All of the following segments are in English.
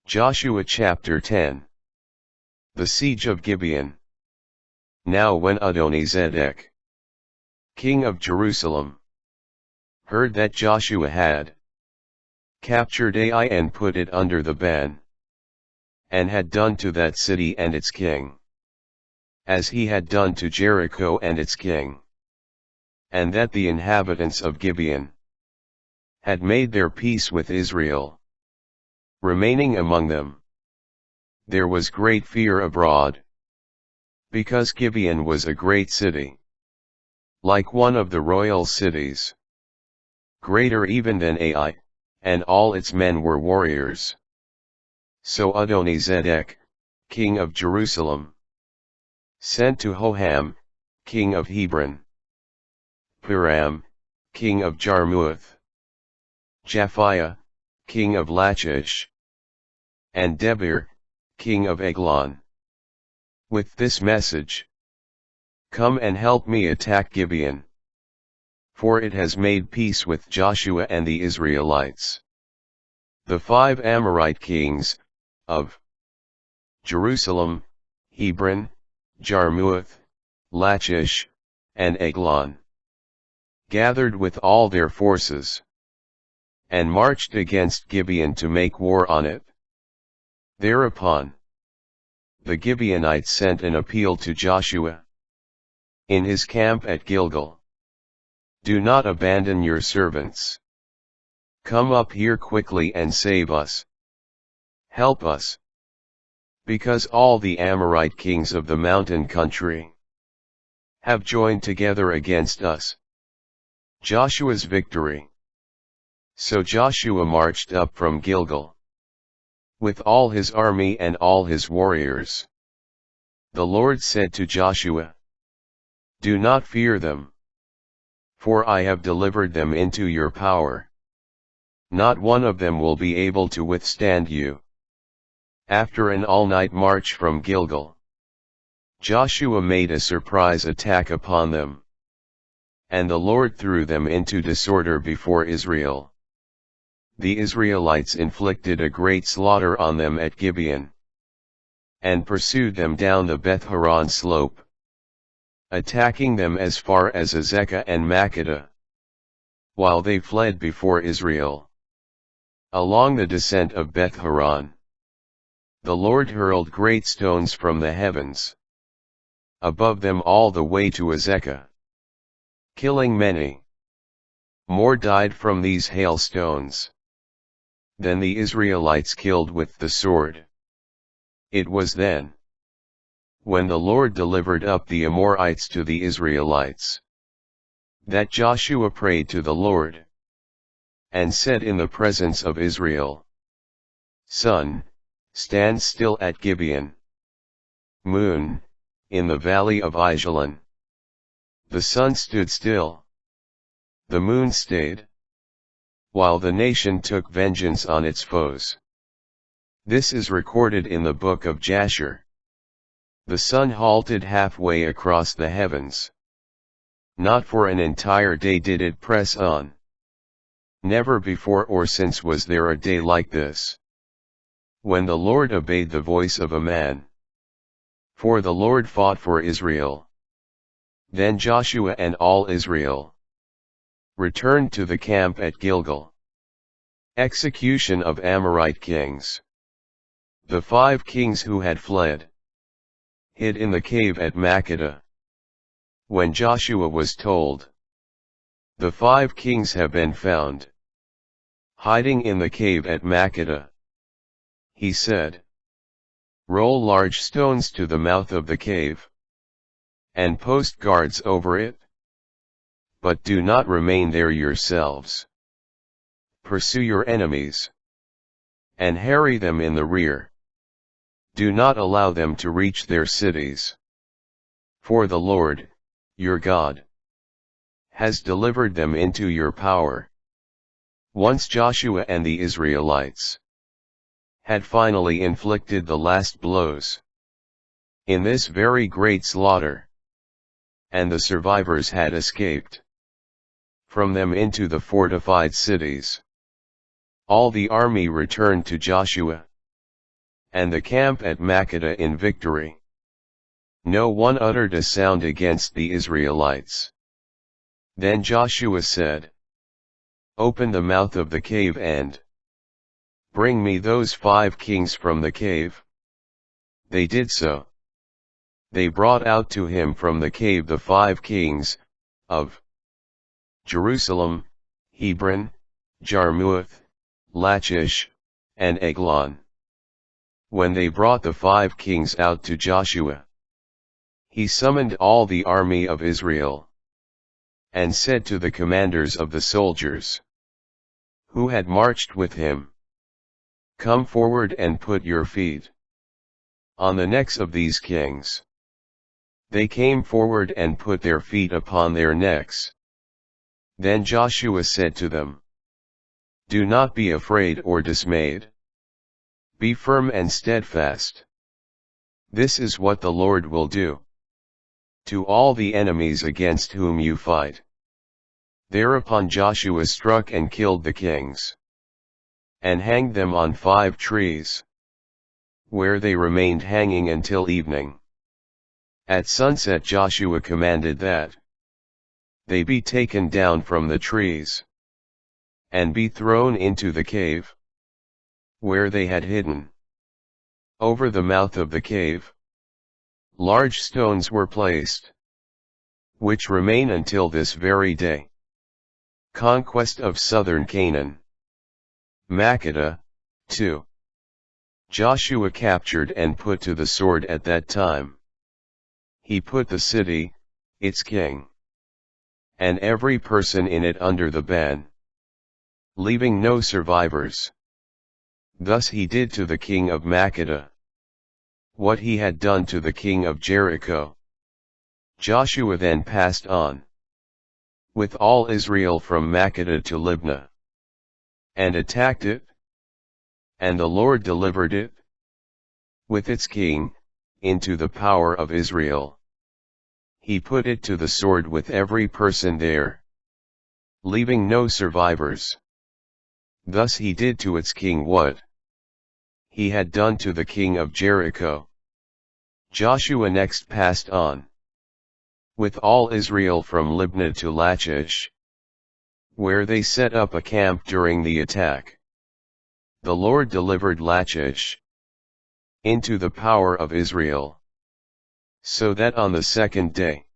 Joshua chapter 10. The siege of Gibeon. Now when Adoni-Zedek, king of Jerusalem, heard that Joshua had captured Ai and put it under the ban, and had done to that city and its king, as he had done to Jericho and its king, and that the inhabitants of Gibeon had made their peace with Israel, remaining among them, there was great fear abroad, because Gibeon was a great city, like one of the royal cities, greater even than Ai, and all its men were warriors. So Adoni-Zedek, king of Jerusalem, sent to Hoham, king of Hebron, Piram, king of Jarmuth, Japhiah, king of Lachish, and Debir, king of Eglon, with this message: Come and help me attack Gibeon, for it has made peace with Joshua and the Israelites. The 5 Amorite kings, of Jerusalem, Hebron, Jarmuth, Lachish, and Eglon, gathered with all their forces, and marched against Gibeon to make war on it. Thereupon, the Gibeonites sent an appeal to Joshua in his camp at Gilgal: Do not abandon your servants. Come up here quickly and save us. Help us, because all the Amorite kings of the mountain country have joined together against us. Joshua's victory. So Joshua marched up from Gilgal, with all his army and all his warriors. The Lord said to Joshua, Do not fear them, for I have delivered them into your power. Not one of them will be able to withstand you. After an all-night march from Gilgal, Joshua made a surprise attack upon them, and the Lord threw them into disorder before Israel. The Israelites inflicted a great slaughter on them at Gibeon, and pursued them down the Beth-horon slope, attacking them as far as Azekah and Makkedah, while they fled before Israel. Along the descent of Beth-horon, the Lord hurled great stones from the heavens above them all the way to Azekah, killing many. More died from these hailstones than the Israelites killed with the sword. It was then, when the Lord delivered up the Amorites to the Israelites, that Joshua prayed to the Lord, and said in the presence of Israel: Sun, stand still at Gibeon. Moon, in the valley of Ajalon. The sun stood still. The moon stayed, while the nation took vengeance on its foes. This is recorded in the book of Jasher. The sun halted halfway across the heavens. Not for an entire day did it press on. Never before or since was there a day like this, when the Lord obeyed the voice of a man. For the Lord fought for Israel. Then Joshua and all Israel returned to the camp at Gilgal. Execution of Amorite kings. The 5 kings who had fled hid in the cave at Makkedah. When Joshua was told, The 5 kings have been found hiding in the cave at Makkedah, he said, Roll large stones to the mouth of the cave, and post guards over it. But do not remain there yourselves. Pursue your enemies, and harry them in the rear. Do not allow them to reach their cities. For the Lord, your God, has delivered them into your power. Once Joshua and the Israelites had finally inflicted the last blows in this very great slaughter, and the survivors had escaped from them into the fortified cities, all the army returned to Joshua, and the camp at Makkedah in victory. No one uttered a sound against the Israelites. Then Joshua said, "Open the mouth of the cave and bring me those 5 kings from the cave." They did so. They brought out to him from the cave the 5 kings, of Jerusalem, Hebron, Jarmuth, Lachish, and Eglon. When they brought the 5 kings out to Joshua, he summoned all the army of Israel, and said to the commanders of the soldiers, who had marched with him, "Come forward and put your feet on the necks of these kings." They came forward and put their feet upon their necks. Then Joshua said to them, "Do not be afraid or dismayed. Be firm and steadfast. This is what the Lord will do to all the enemies against whom you fight." Thereupon Joshua struck and killed the kings, and hanged them on 5 trees, where they remained hanging until evening. At sunset Joshua commanded that they be taken down from the trees, and be thrown into the cave, where they had hidden. Over the mouth of the cave, large stones were placed, which remain until this very day. Conquest of southern Canaan. Makkedah, 2. Joshua captured and put to the sword at that time. He put the city, its king, and every person in it under the ban, leaving no survivors. Thus he did to the king of Makkedah what he had done to the king of Jericho. Joshua then passed on with all Israel from Makkedah to Libnah, and attacked it, and the Lord delivered it, with its king, into the power of Israel. He put it to the sword with every person there, leaving no survivors. Thus he did to its king what he had done to the king of Jericho. Joshua next passed on with all Israel from Libnah to Lachish, where they set up a camp during the attack. The Lord delivered Lachish into the power of Israel, so that on the 2nd day,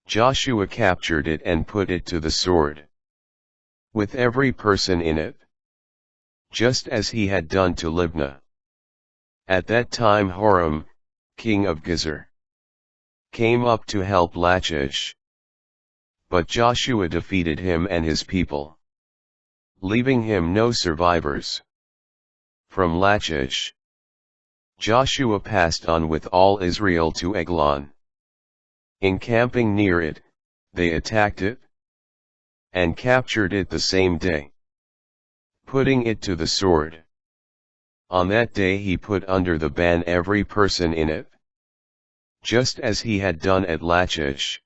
Joshua captured it and put it to the sword, with every person in it, just as he had done to Libnah. At that time Horam, king of Gezer, came up to help Lachish, but Joshua defeated him and his people, leaving him no survivors. From Lachish, Joshua passed on with all Israel to Eglon. Encamping near it, they attacked it, and captured it the same day, putting it to the sword. On that day he put under the ban every person in it, just as he had done at Lachish.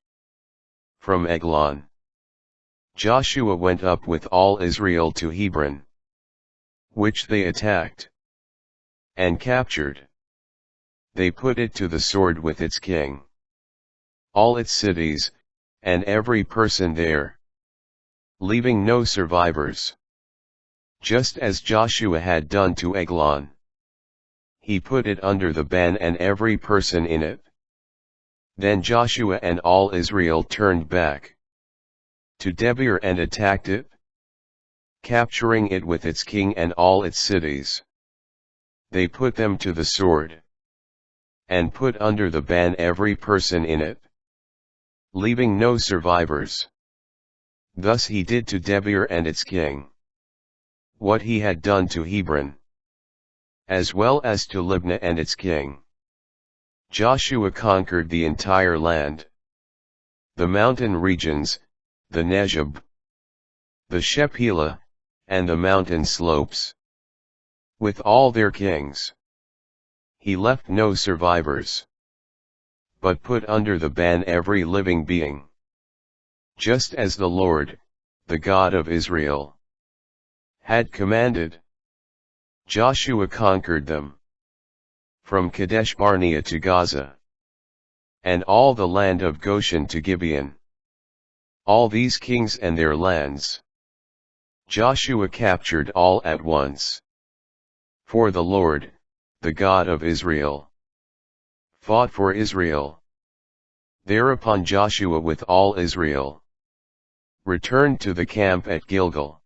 From Eglon, Joshua went up with all Israel to Hebron, which they attacked and captured. They put it to the sword with its king, all its cities, and every person there, leaving no survivors. Just as Joshua had done to Eglon, he put it under the ban and every person in it. Then Joshua and all Israel turned back to Debir and attacked it, capturing it with its king and all its cities. They put them to the sword, and put under the ban every person in it, leaving no survivors. Thus he did to Debir and its king what he had done to Hebron, as well as to Libnah and its king. Joshua conquered the entire land, the mountain regions, the Negeb, the Shephelah, and the mountain slopes, with all their kings. He left no survivors, but put under the ban every living being, just as the Lord, the God of Israel, had commanded. Joshua conquered them. from Kadesh Barnea to Gaza, and all the land of Goshen to Gibeon. All these kings and their lands Joshua captured all at once. For the Lord, the God of Israel, fought for Israel. Thereupon Joshua with all Israel returned to the camp at Gilgal.